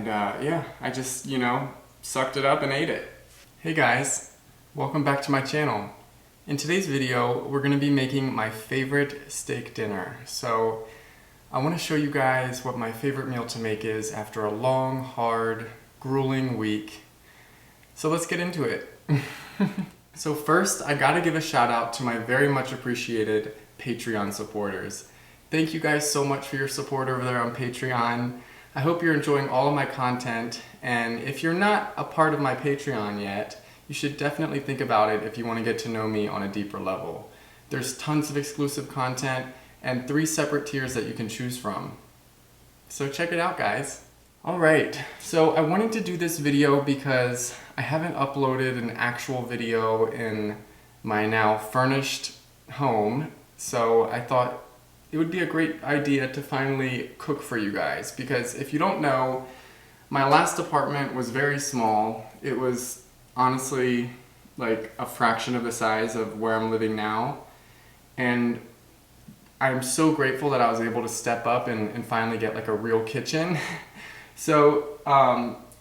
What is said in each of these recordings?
yeah, I just, sucked it up and ate it. Hey guys, welcome back to my channel. In today's video, we're gonna be making my favorite steak dinner. So I wanna show you guys what my favorite meal to make is after a long, hard, grueling week. So let's get into it. So first, I gotta give a shout out to my very much appreciated Patreon supporters. Thank you guys so much for your support over there on Patreon. I hope you're enjoying all of my content, and if you're not a part of my Patreon yet, you should definitely think about it if you want to get to know me on a deeper level. There's tons of exclusive content and 3 separate tiers that you can choose from. So check it out, guys. Alright, so I wanted to do this video because I haven't uploaded an actual video in my now furnished home, so I thought it would be a great idea to finally cook for you guys, because if you don't know, my last apartment was very small. It was honestly like a fraction of the size of where I'm living now, and I'm so grateful that I was able to step up and finally get like a real kitchen. So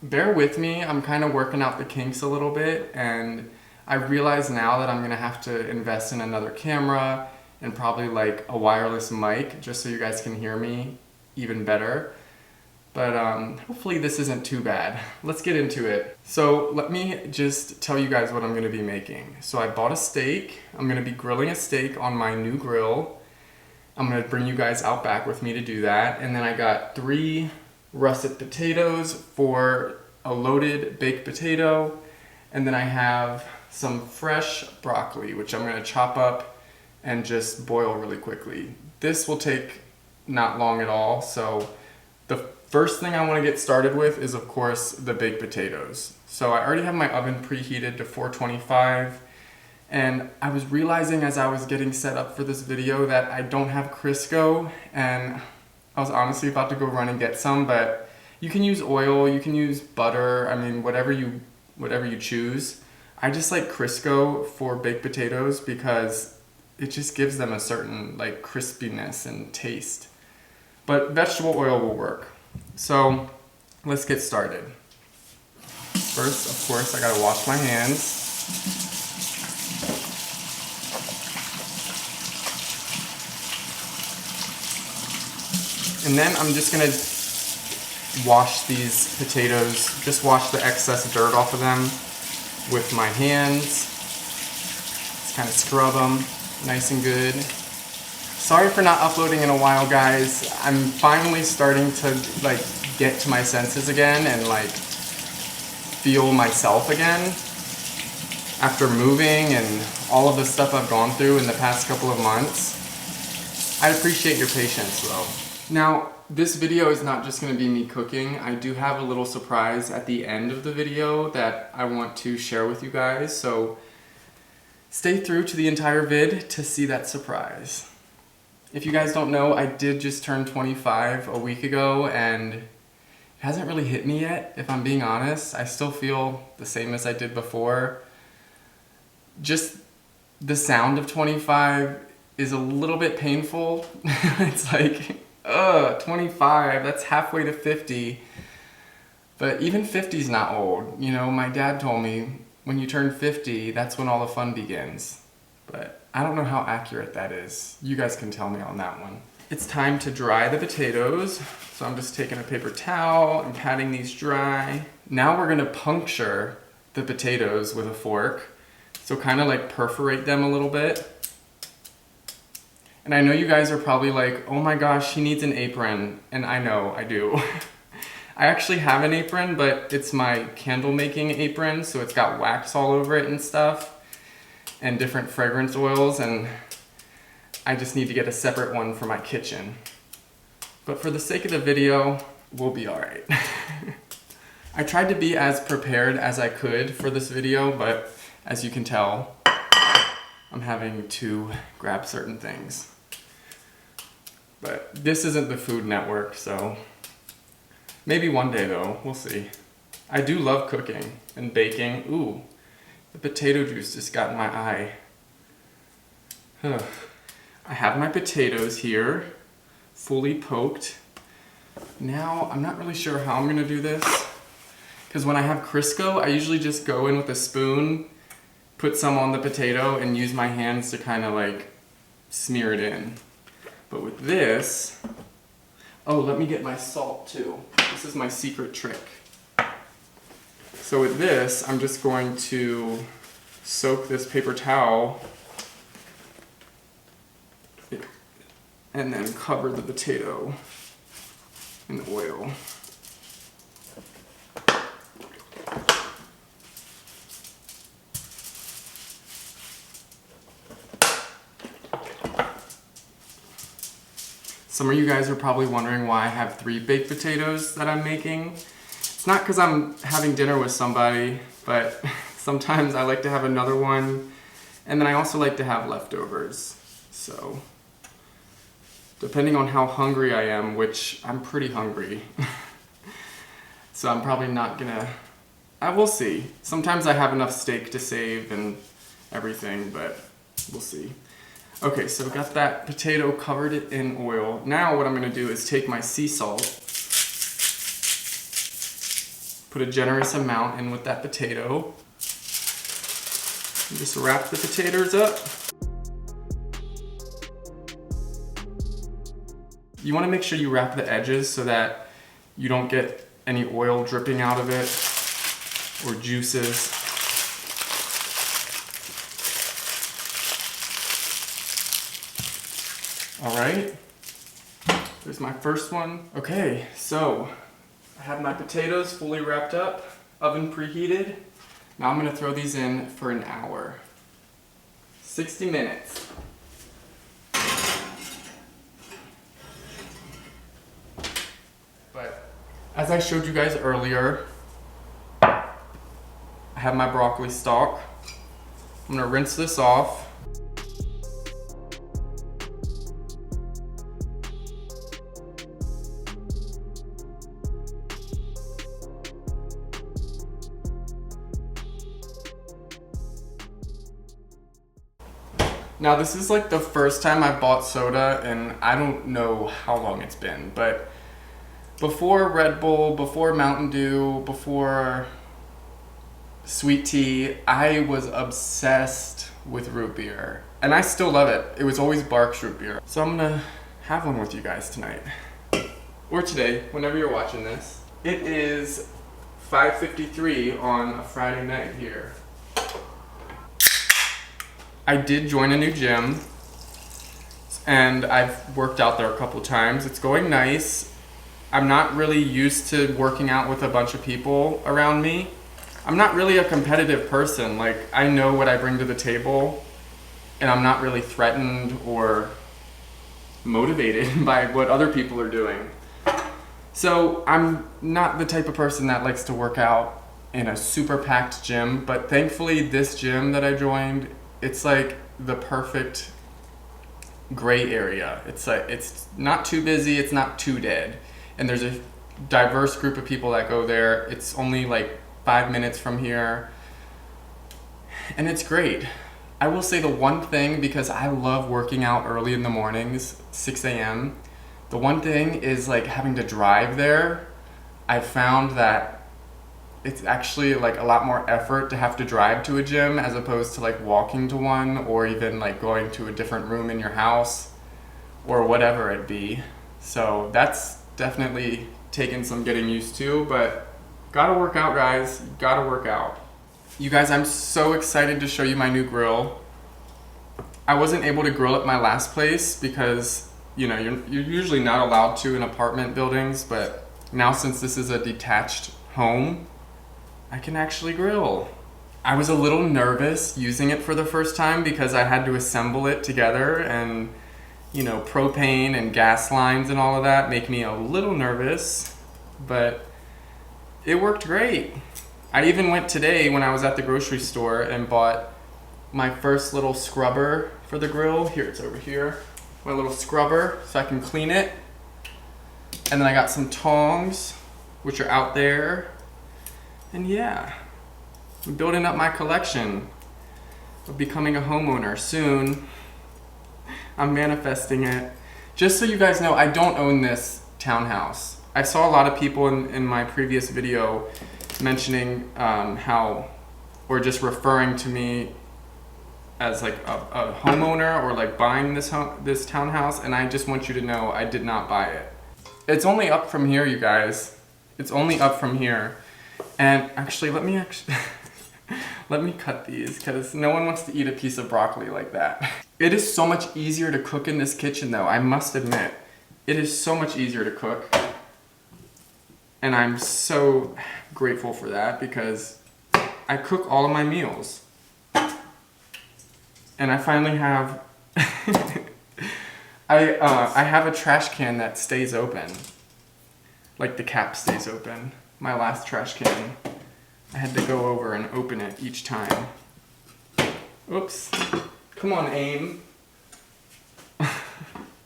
bear with me, I'm kind of working out the kinks a little bit, and I realize now that I'm gonna have to invest in another camera and probably like a wireless mic just so you guys can hear me even better. But hopefully this isn't too bad. Let's get into it. So let me just tell you guys what I'm gonna be making. So I bought a steak. I'm gonna be grilling a steak on my new grill. I'm gonna bring you guys out back with me to do that. And then I got 3 russet potatoes for a loaded baked potato. And then I have some fresh broccoli, which I'm gonna chop up and just boil really quickly. This will take not long at all. So the first thing I want to get started with is, of course, the baked potatoes. So I already have my oven preheated to 425, and I was realizing as I was getting set up for this video that I don't have Crisco, and I was honestly about to go run and get some, but you can use oil, you can use butter, I mean whatever you choose. I just like Crisco for baked potatoes because it just gives them a certain like crispiness and taste. But vegetable oil will work. So let's get started. First, of course, I gotta wash my hands. And then I'm just gonna wash these potatoes, just wash the excess dirt off of them with my hands. Just kind of scrub them nice and good. Sorry for not uploading in a while, guys. I'm finally starting to like get to my senses again and like feel myself again after moving and all of the stuff I've gone through in the past couple of months. I appreciate your patience though. Now, this video is not just going to be me cooking. I do have a little surprise at the end of the video that I want to share with you guys, so stay through to the entire vid to see that surprise. If you guys don't know, I did just turn 25 a week ago, and it hasn't really hit me yet, if I'm being honest. I still feel the same as I did before. Just the sound of 25 is a little bit painful. It's like, 25, that's halfway to 50. But even 50 is not old. You know, my dad told me when you turn 50, that's when all the fun begins. But I don't know how accurate that is. You guys can tell me on that one. It's time to dry the potatoes. So I'm just taking a paper towel and patting these dry. Now we're gonna puncture the potatoes with a fork. So kind of like perforate them a little bit. And I know you guys are probably like, oh my gosh, he needs an apron. And I know, I do. I actually have an apron, but it's my candle making apron, so it's got wax all over it and stuff, and different fragrance oils, and I just need to get a separate one for my kitchen. But for the sake of the video, we'll be alright. I tried to be as prepared as I could for this video, but as you can tell, I'm having to grab certain things. But this isn't the Food Network, so maybe one day though, we'll see. I do love cooking and baking. Ooh, the potato juice just got in my eye. I have my potatoes here, fully poked. Now, I'm not really sure how I'm gonna do this, because when I have Crisco, I usually just go in with a spoon, put some on the potato, and use my hands to kind of like smear it in. But with this, oh, let me get my salt too. This is my secret trick. So with this, I'm just going to soak this paper towel and then cover the potato in oil. Some of you guys are probably wondering why I have 3 baked potatoes that I'm making. It's not because I'm having dinner with somebody, but sometimes I like to have another one, and then I also like to have leftovers. So, depending on how hungry I am, which I'm pretty hungry, so I'm probably not gonna, we'll see. Sometimes I have enough steak to save and everything, but we'll see. Okay, so got that potato covered in oil. Now what I'm gonna do is take my sea salt, put a generous amount in with that potato, and just wrap the potatoes up. You wanna make sure you wrap the edges so that you don't get any oil dripping out of it or juices. All right, there's my first one. Okay, so I have my potatoes fully wrapped up, oven preheated. Now I'm gonna throw these in for an hour. 60 minutes. But as I showed you guys earlier, I have my broccoli stalk. I'm gonna rinse this off. Now this is like the first time I bought soda, and I don't know how long it's been, but before Red Bull, before Mountain Dew, before sweet tea, I was obsessed with root beer. And I still love it. It was always Barq's root beer. So I'm gonna have one with you guys tonight. Or today, whenever you're watching this. It is 5:53 on a Friday night here. I did join a new gym, and I've worked out there a couple times. It's going nice. I'm not really used to working out with a bunch of people around me. I'm not really a competitive person. Like, I know what I bring to the table, and I'm not really threatened or motivated by what other people are doing. So I'm not the type of person that likes to work out in a super packed gym, but thankfully this gym that I joined, it's like the perfect gray area. It's like, it's not too busy, it's not too dead. And there's a diverse group of people that go there. It's only like 5 minutes from here. And it's great. I will say the one thing, because I love working out early in the mornings, 6 a.m. The one thing is like having to drive there. I found that it's actually like a lot more effort to have to drive to a gym as opposed to like walking to one, or even like going to a different room in your house or whatever it be. So that's definitely taken some getting used to, but gotta work out, guys. Gotta work out. You guys, I'm so excited to show you my new grill. I wasn't able to grill at my last place because, you know, you're usually not allowed to in apartment buildings, but now since this is a detached home, I can actually grill. I was a little nervous using it for the first time because I had to assemble it together, and you know, propane and gas lines and all of that make me a little nervous, but it worked great. I even went today when I was at the grocery store and bought my first little scrubber for the grill. Here, it's over here. My little scrubber so I can clean it. And then I got some tongs, which are out there. And yeah, I'm building up my collection of becoming a homeowner soon. I'm manifesting it. Just so you guys know, I don't own this townhouse. I saw a lot of people in my previous video mentioning how, or just referring to me as like a homeowner or like buying this townhouse, and I just want you to know I did not buy it. It's only up from here, you guys. It's only up from here. And actually, let me let me cut these, because no one wants to eat a piece of broccoli like that. It is so much easier to cook in this kitchen though, I must admit. It is so much easier to cook. And I'm so grateful for that, because I cook all of my meals. And I finally have, I have a trash can that stays open. Like the cap stays open. My last trash can, I had to go over and open it each time. Oops. Come on, aim.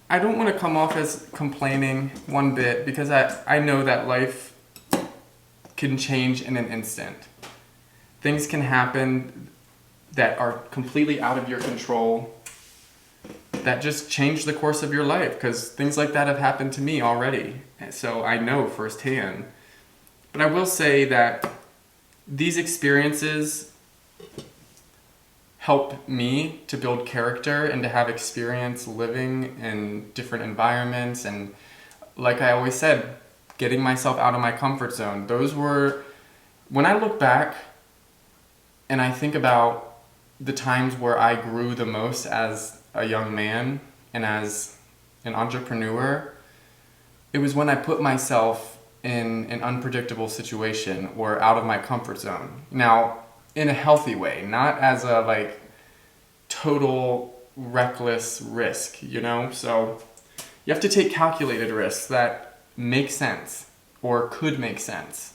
I don't want to come off as complaining one bit, because I know that life can change in an instant. Things can happen that are completely out of your control, that just change the course of your life, because things like that have happened to me already. So I know firsthand. But I will say that these experiences help me to build character and to have experience living in different environments, and like I always said, getting myself out of my comfort zone. Those were, when I look back and I think about the times where I grew the most as a young man and as an entrepreneur, it was when I put myself in an unpredictable situation or out of my comfort zone. Now, in a healthy way, not as a like total reckless risk, you know? So you have to take calculated risks that make sense or could make sense.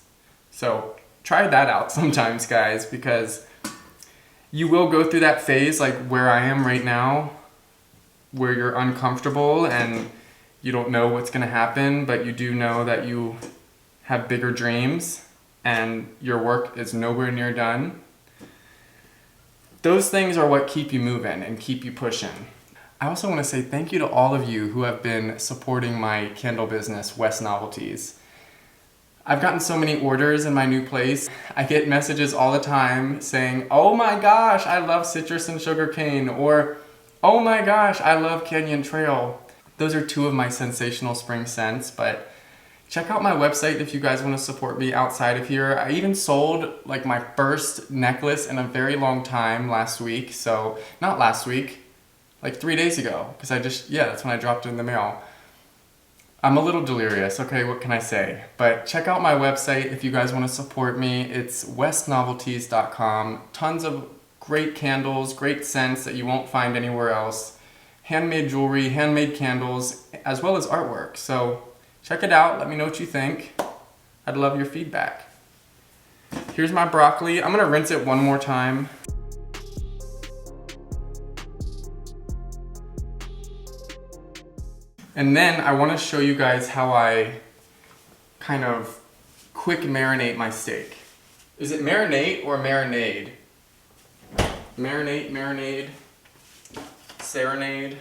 So try that out sometimes, guys, because you will go through that phase like where I am right now, where you're uncomfortable and you don't know what's gonna happen, but you do know that you have bigger dreams and your work is nowhere near done. Those things are what keep you moving and keep you pushing. I also want to say thank you to all of you who have been supporting my candle business, West Novelties. I've gotten so many orders in my new place. I get messages all the time saying, oh my gosh, I love citrus and sugarcane, or oh my gosh, I love Canyon Trail. Those are two of my sensational spring scents, but check out my website if you guys want to support me outside of here. I even sold like my first necklace in a very long time last week. So, not last week, like 3 days ago, because that's when I dropped it in the mail. I'm a little delirious, okay, what can I say? But check out my website if you guys want to support me. It's westnovelties.com. Tons of great candles, great scents that you won't find anywhere else. Handmade jewelry, handmade candles, as well as artwork. So check it out, let me know what you think. I'd love your feedback. Here's my broccoli. I'm gonna rinse it one more time. And then I wanna show you guys how I kind of quick marinate my steak. Is it marinate or marinade? Marinate, serenade.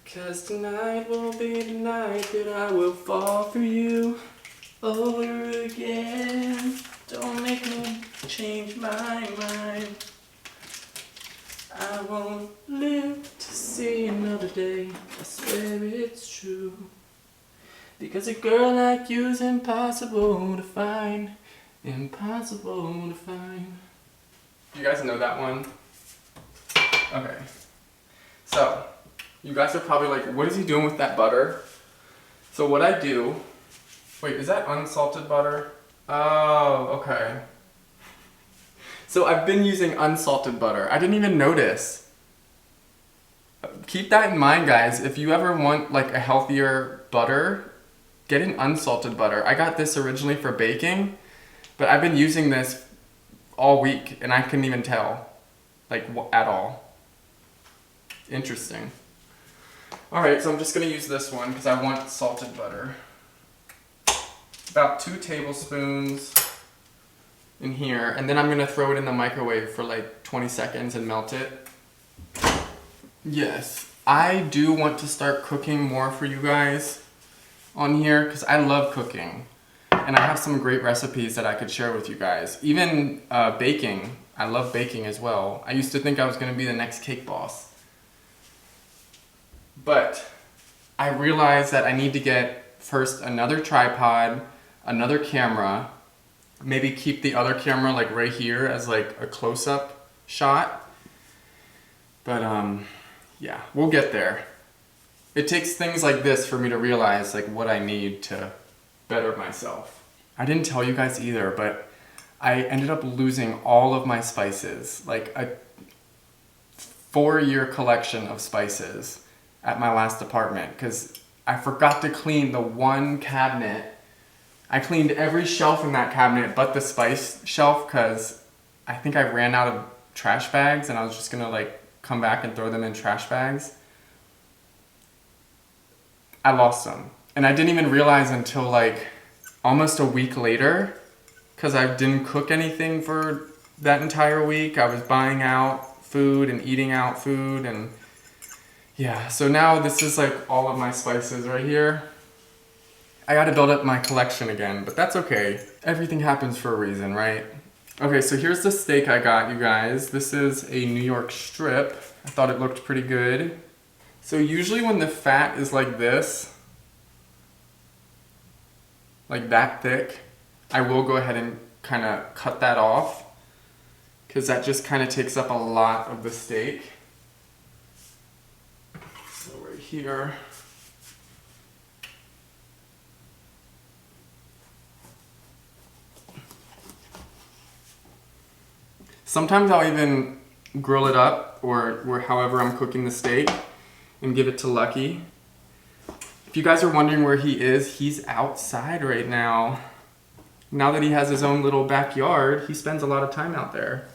Because tonight will be the night that I will fall for you over again. Don't make me change my mind. I won't live to see another day. I swear it's true. Because a girl like you's impossible to find. Impossible to find. You guys know that one? Okay. So, you guys are probably like, what is he doing with that butter? So what I do, wait, is that unsalted butter? Oh, okay. So I've been using unsalted butter. I didn't even notice. Keep that in mind, guys. If you ever want like a healthier butter, get an unsalted butter. I got this originally for baking, but I've been using this all week and I couldn't even tell, like at all. Interesting. Alright, so I'm just going to use this one because I want salted butter. About 2 tablespoons in here, and then I'm going to throw it in the microwave for like 20 seconds and melt it. Yes, I do want to start cooking more for you guys. on here because I love cooking. And I have some great recipes that I could share with you guys. Even baking. I love baking as well. I used to think I was going to be the next cake boss. But I realized that I need to get first another tripod, another camera, maybe keep the other camera like right here as like a close-up shot. But yeah, we'll get there. It takes things like this for me to realize like what I need to better myself. I didn't tell you guys either, but I ended up losing all of my spices, like a 4-year collection of spices at my last apartment because I forgot to clean the one cabinet. I cleaned every shelf in that cabinet but the spice shelf because I think I ran out of trash bags and I was just gonna like come back and throw them in trash bags. I lost them. And I didn't even realize until like almost a week later because I didn't cook anything for that entire week. I was buying out food and eating out food and yeah, so now this is like all of my spices right here. I gotta build up my collection again, but that's okay. Everything happens for a reason, right? Okay, so here's the steak I got, you guys. This is a New York strip. I thought it looked pretty good. So usually when the fat is like this, like that thick, I will go ahead and kind of cut that off because that just kind of takes up a lot of the steak. So right here. Sometimes I'll even grill it up or however I'm cooking the steak and give it to Lucky. If you guys are wondering where he is, he's outside right now. Now that he has his own little backyard, he spends a lot of time out there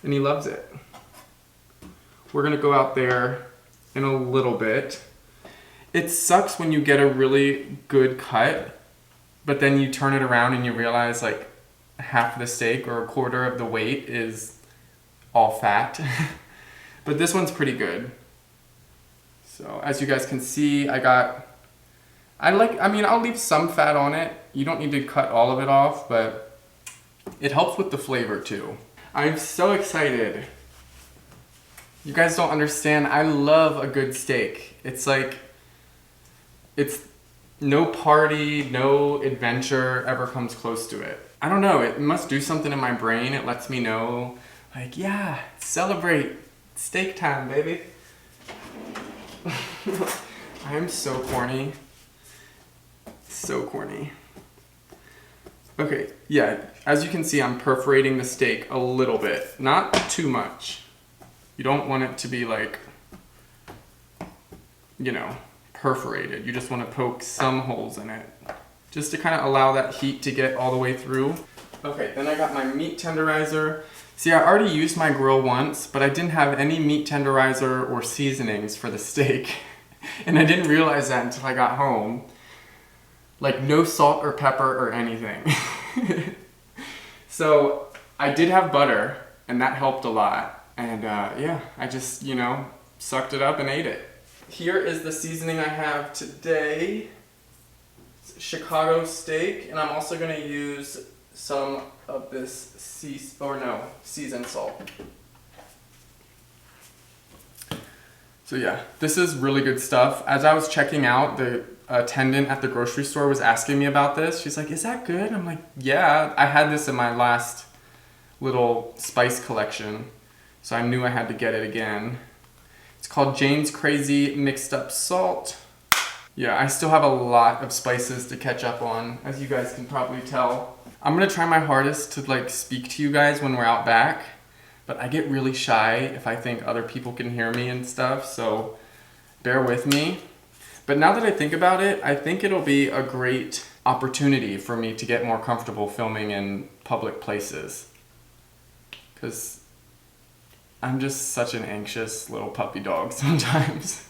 and he loves it. We're gonna go out there in a little bit. It sucks when you get a really good cut, but then you turn it around and you realize like half the steak or a quarter of the weight is all fat. But this one's pretty good. So as you guys can see, I'll leave some fat on it. You don't need to cut all of it off, but it helps with the flavor too. I'm so excited. You guys don't understand, I love a good steak. It's like, it's no party, no adventure ever comes close to it. I don't know, it must do something in my brain. It lets me know, like, yeah, celebrate. Steak time, baby. I am so corny. So corny. Okay, yeah, as you can see, I'm perforating the steak a little bit. Not too much. You don't want it to be like, you know, perforated. You just want to poke some holes in it, just to kind of allow that heat to get all the way through. Okay, then I got my meat tenderizer. See, I already used my grill once, but I didn't have any meat tenderizer or seasonings for the steak. And I didn't realize that until I got home. Like no salt or pepper or anything. So I did have butter and that helped a lot. And yeah, I just, you know, sucked it up and ate it. Here is the seasoning I have today. It's Chicago steak, and I'm also gonna use some of this seasoned salt. So yeah, this is really good stuff. As I was checking out, the attendant at the grocery store was asking me about this. She's like, is that good? I'm like, yeah, I had this in my last little spice collection, so I knew I had to get it again. It's called Jane's Crazy Mixed Up Salt. Yeah, I still have a lot of spices to catch up on, as you guys can probably tell. I'm gonna try my hardest to like speak to you guys when we're out back, but I get really shy if I think other people can hear me and stuff, so bear with me. But now that I think about it, I think it'll be a great opportunity for me to get more comfortable filming in public places. Because I'm just such an anxious little puppy dog sometimes.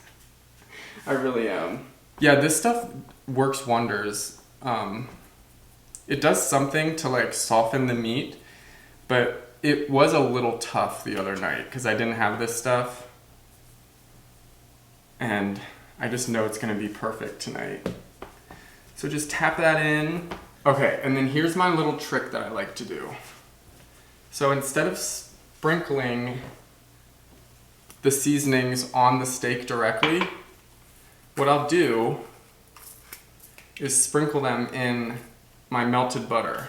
I really am. Yeah, this stuff works wonders. It does something to like soften the meat, but it was a little tough the other night because I didn't have this stuff. And I just know it's gonna be perfect tonight. So just tap that in. Okay, and then here's my little trick that I like to do. So instead of sprinkling the seasonings on the steak directly, what I'll do is sprinkle them in my melted butter.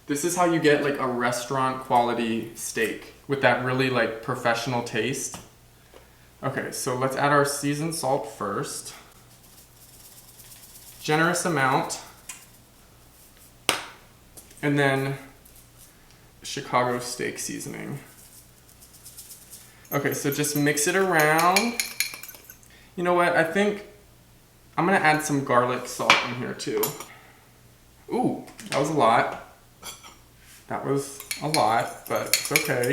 This is how you get like a restaurant quality steak with that really like professional taste. Okay, so let's add our seasoned salt first. Generous amount. And then Chicago steak seasoning. Okay, so just mix it around. You know what, I think I'm gonna add some garlic salt in here too. Ooh, that was a lot. That was a lot, but it's okay.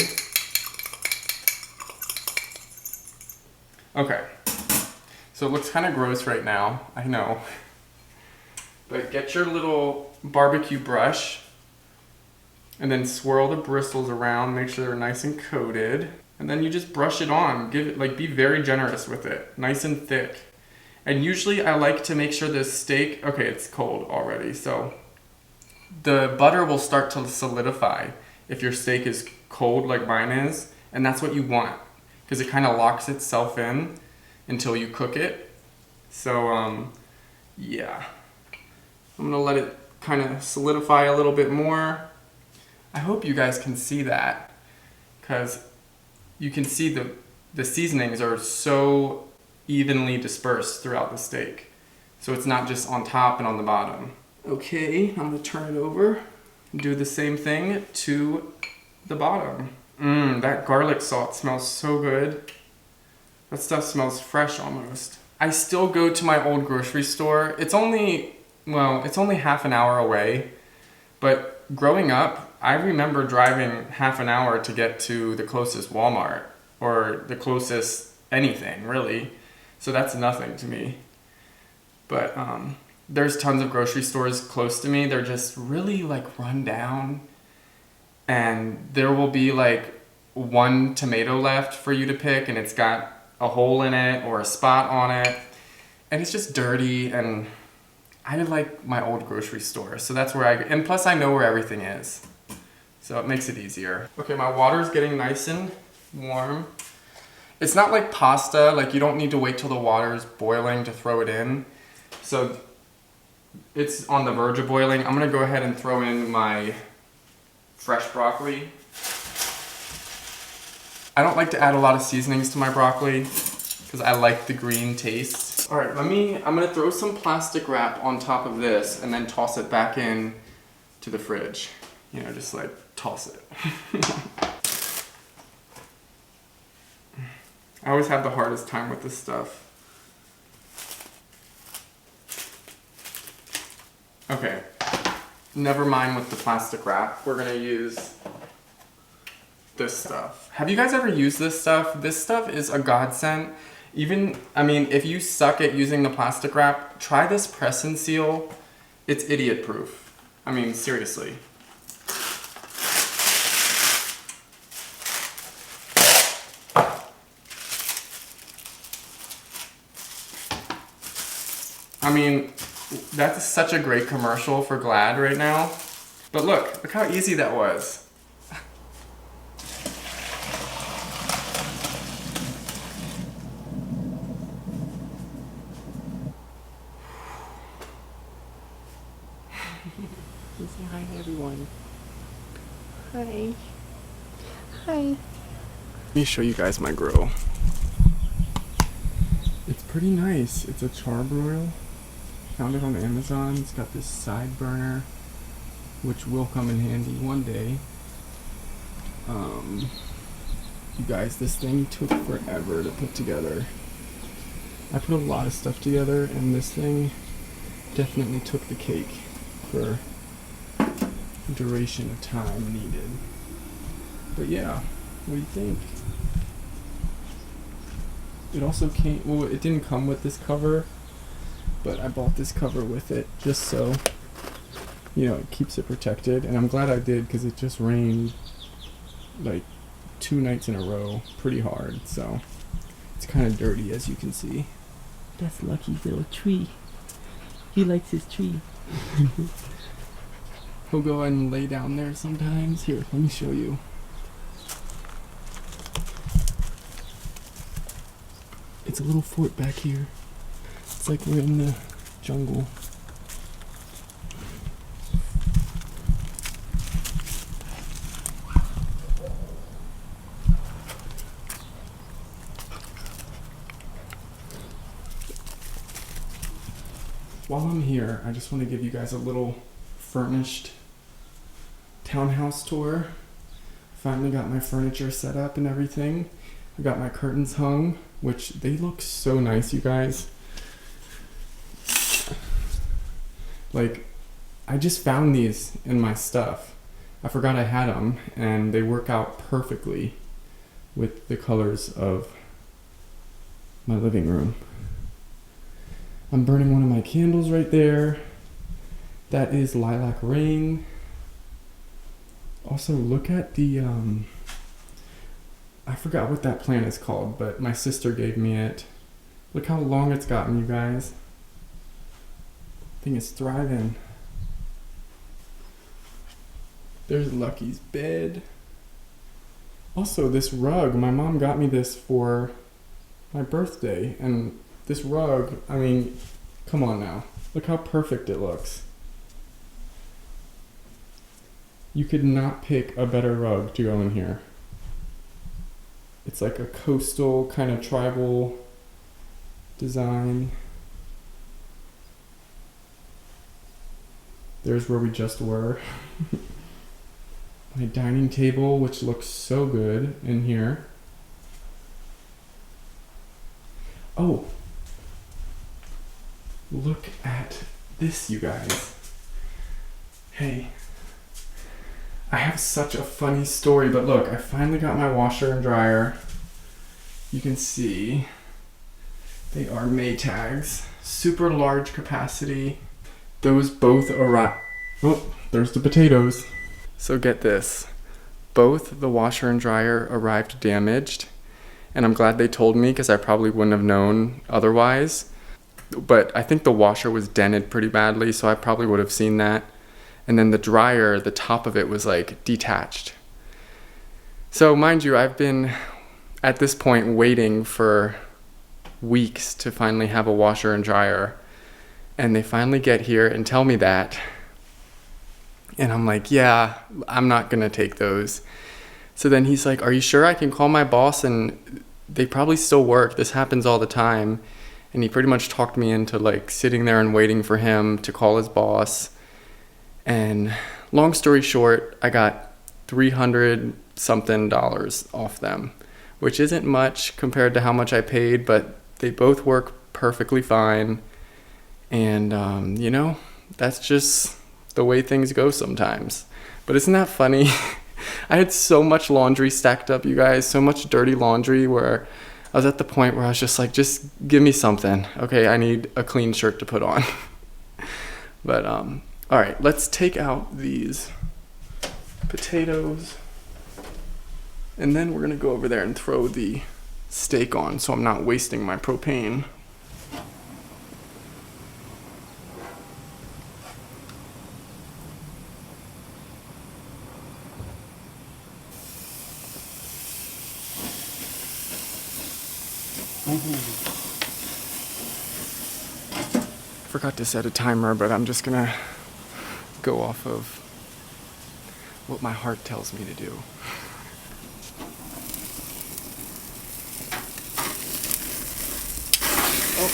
Okay, so it looks kind of gross right now, I know. But get your little barbecue brush and then swirl the bristles around, make sure they're nice and coated. And then you just brush it on, give it, like, be very generous with it, nice and thick. And usually I like to make sure the steak, okay, it's cold already, so the butter will start to solidify if your steak is cold like mine is, and that's what you want, because it kind of locks itself in until you cook it. So, yeah. I'm gonna let it kind of solidify a little bit more. I hope you guys can see that, because you can see the seasonings are so evenly dispersed throughout the steak. So it's not just on top and on the bottom. Okay, I'm gonna turn it over and do the same thing to the bottom. That garlic salt smells so good. That stuff smells fresh almost. I still go to my old grocery store. It's only half an hour away, but growing up, I remember driving half an hour to get to the closest Walmart or the closest anything, really. So that's nothing to me. But there's tons of grocery stores close to me. They're just really like run down, and there will be like one tomato left for you to pick, and it's got a hole in it or a spot on it, and it's just dirty. And I like my old grocery store, so that's where and plus I know where everything is, so it makes it easier. Okay, my water's getting nice and warm. It's not like pasta, like you don't need to wait till the water's boiling to throw it in. So it's on the verge of boiling. I'm gonna go ahead and throw in my fresh broccoli. I don't like to add a lot of seasonings to my broccoli because I like the green taste. All right, I'm gonna throw some plastic wrap on top of this and then toss it back in to the fridge. You know, just like toss it. I always have the hardest time with this stuff. Okay, never mind with the plastic wrap. We're gonna use this stuff. Have you guys ever used this stuff? This stuff is a godsend. Even, I mean, if you suck at using the plastic wrap, try this press and seal. It's idiot proof. I mean, seriously. I mean, that's such a great commercial for Glad right now. But look how easy that was. Say hi to everyone. Hi. Hi. Let me show you guys my grill. It's pretty nice. It's a charbroil. Found it on Amazon. It's got this side burner, which will come in handy one day. You guys, this thing took forever to put together. I put a lot of stuff together, and this thing definitely took the cake for duration of time needed. But yeah, what do you think? It also came, well, it didn't come with this cover, but I bought this cover with it just so, you know, it keeps it protected. And I'm glad I did, because it just rained like 2 nights in a row pretty hard, so it's kind of dirty, as you can see. That's Lucky's little tree. He likes his tree. He'll go and lay down there sometimes. Here, let me show you. It's a little fort back here. It's like we're in the jungle. While I'm here, I just want to give you guys a little furnished townhouse tour. Finally got my furniture set up and everything. I got my curtains hung, which they look so nice, you guys. Like, I just found these in my stuff. I forgot I had them, and they work out perfectly with the colors of my living room. I'm burning one of my candles right there. That is Lilac Rain. Also, look at the, I forgot what that plant is called, but my sister gave me it. Look how long it's gotten, you guys. I think it's thriving. There's Lucky's bed. Also, this rug, my mom got me this for my birthday, and this rug, I mean, come on now. Look how perfect it looks. You could not pick a better rug to go in here. It's like a coastal kind of tribal design. There's where we just were. My dining table, which looks so good in here. Oh, look at this, you guys. Hey, I have such a funny story, but look, I finally got my washer and dryer. You can see they are Maytags, super large capacity. Those both arrived. Oh, there's the potatoes. So get this, both the washer and dryer arrived damaged, and I'm glad they told me because I probably wouldn't have known otherwise. But I think the washer was dented pretty badly, so I probably would have seen that. And then the dryer, the top of it was like detached. So mind you, I've been at this point waiting for weeks to finally have a washer and dryer. And they finally get here and tell me that. And I'm like, yeah, I'm not gonna take those. So then he's like, are you sure I can call my boss? And they probably still work. This happens all the time. And he pretty much talked me into like sitting there and waiting for him to call his boss. And long story short, I got $300 something off them, which isn't much compared to how much I paid, but they both work perfectly fine. And, you know, that's just the way things go sometimes. But isn't that funny? I had so much laundry stacked up, you guys, so much dirty laundry where I was at the point where I was just like, just give me something. Okay, I need a clean shirt to put on. But, all right, let's take out these potatoes. And then we're gonna go over there and throw the steak on so I'm not wasting my propane. Forgot to set a timer, but I'm just gonna go off of what my heart tells me to do. Oh.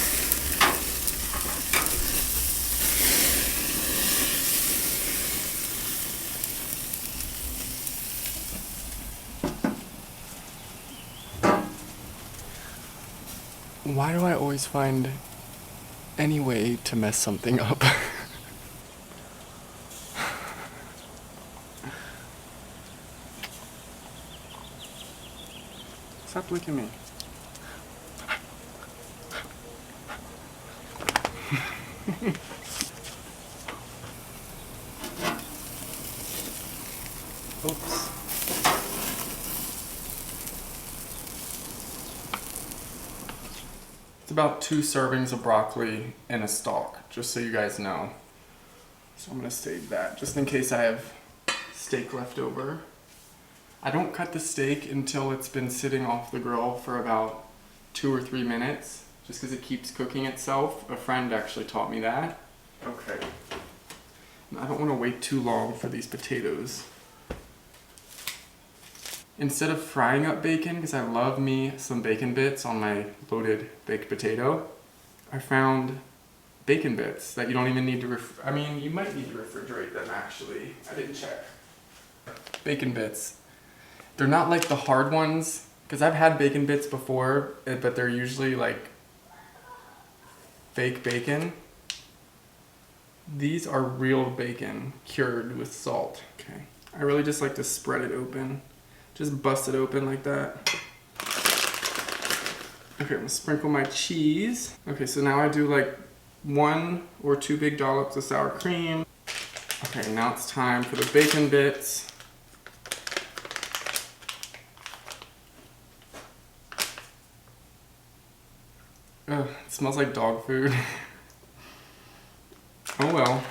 Why do I always find any way to mess something up? Stop licking me. Oops. It's about 2 servings of broccoli in a stalk, just so you guys know. So I'm gonna save that just in case I have steak left over. I don't cut the steak until it's been sitting off the grill for about 2 or 3 minutes, just because it keeps cooking itself. A friend actually taught me that. Okay. I don't want to wait too long for these potatoes. Instead of frying up bacon, because I love me some bacon bits on my loaded baked potato, I found bacon bits that you don't even need to I mean, you might need to refrigerate them actually. I didn't check. Bacon bits. They're not like the hard ones, because I've had bacon bits before, but they're usually like fake bacon. These are real bacon cured with salt. Okay. I really just like to spread it open. Just bust it open like that. Okay, I'm gonna sprinkle my cheese. Okay, so now I do like 1 or 2 big dollops of sour cream. Okay, now it's time for the bacon bits. Ugh, it smells like dog food. Oh well.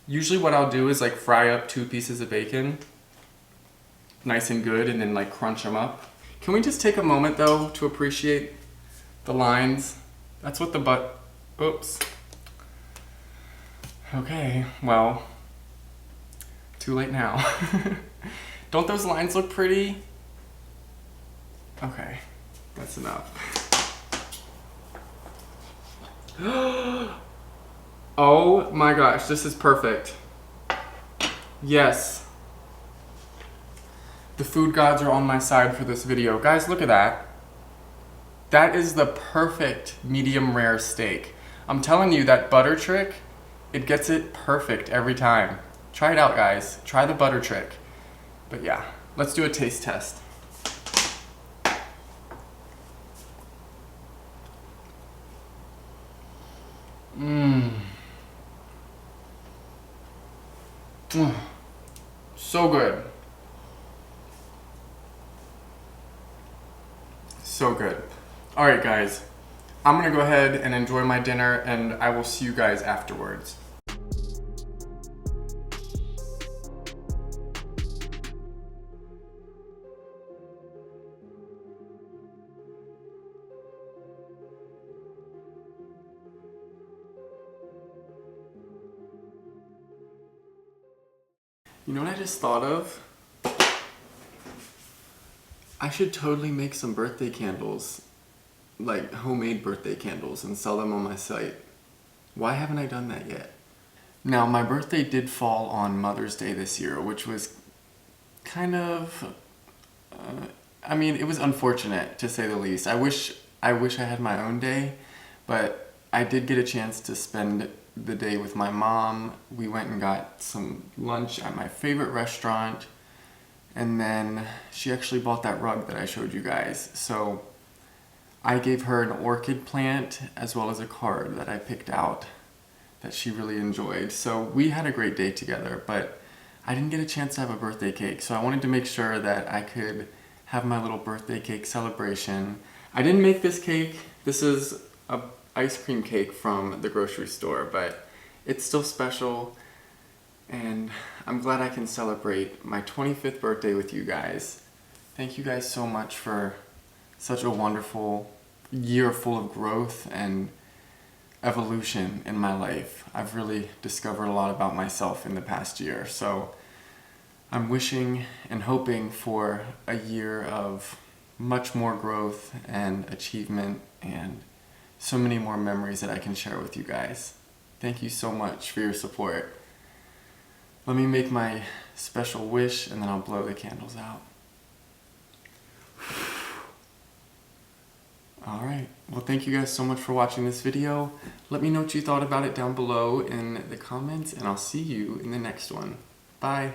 Usually what I'll do is like fry up 2 pieces of bacon, nice and good, and then like crunch them up. Can we just take a moment though to appreciate the lines? That's what the oops. Okay, well, too late now. Don't those lines look pretty? Okay, that's enough. Oh my gosh, this is perfect. Yes. The food gods are on my side for this video. Guys, look at that. That is the perfect medium rare steak. I'm telling you, that butter trick, it gets it perfect every time. Try it out, guys. Try the butter trick. But yeah, let's do a taste test. So good. So good. All right, guys. I'm gonna go ahead and enjoy my dinner, and I will see you guys afterwards. You know what I just thought of? I should totally make some birthday candles, like homemade birthday candles, and sell them on my site. Why haven't I done that yet? Now, my birthday did fall on Mother's Day this year, which was kind of, I mean, it was unfortunate to say the least. I wish I had my own day, but I did get a chance to spend the day with my mom. We went and got some lunch at my favorite restaurant, and then she actually bought that rug that I showed you guys. So I gave her an orchid plant as well as a card that I picked out that she really enjoyed. So we had a great day together, but I didn't get a chance to have a birthday cake, so I wanted to make sure that I could have my little birthday cake celebration. I didn't make this cake. This is a ice cream cake from the grocery store, but it's still special, and I'm glad I can celebrate my 25th birthday with you guys. Thank you guys so much for such a wonderful year full of growth and evolution in my life. I've really discovered a lot about myself in the past year, so I'm wishing and hoping for a year of much more growth and achievement and so many more memories that I can share with you guys. Thank you so much for your support. Let me make my special wish, and then I'll blow the candles out. Alright, well, thank you guys so much for watching this video. Let me know what you thought about it down below in the comments, and I'll see you in the next one. Bye!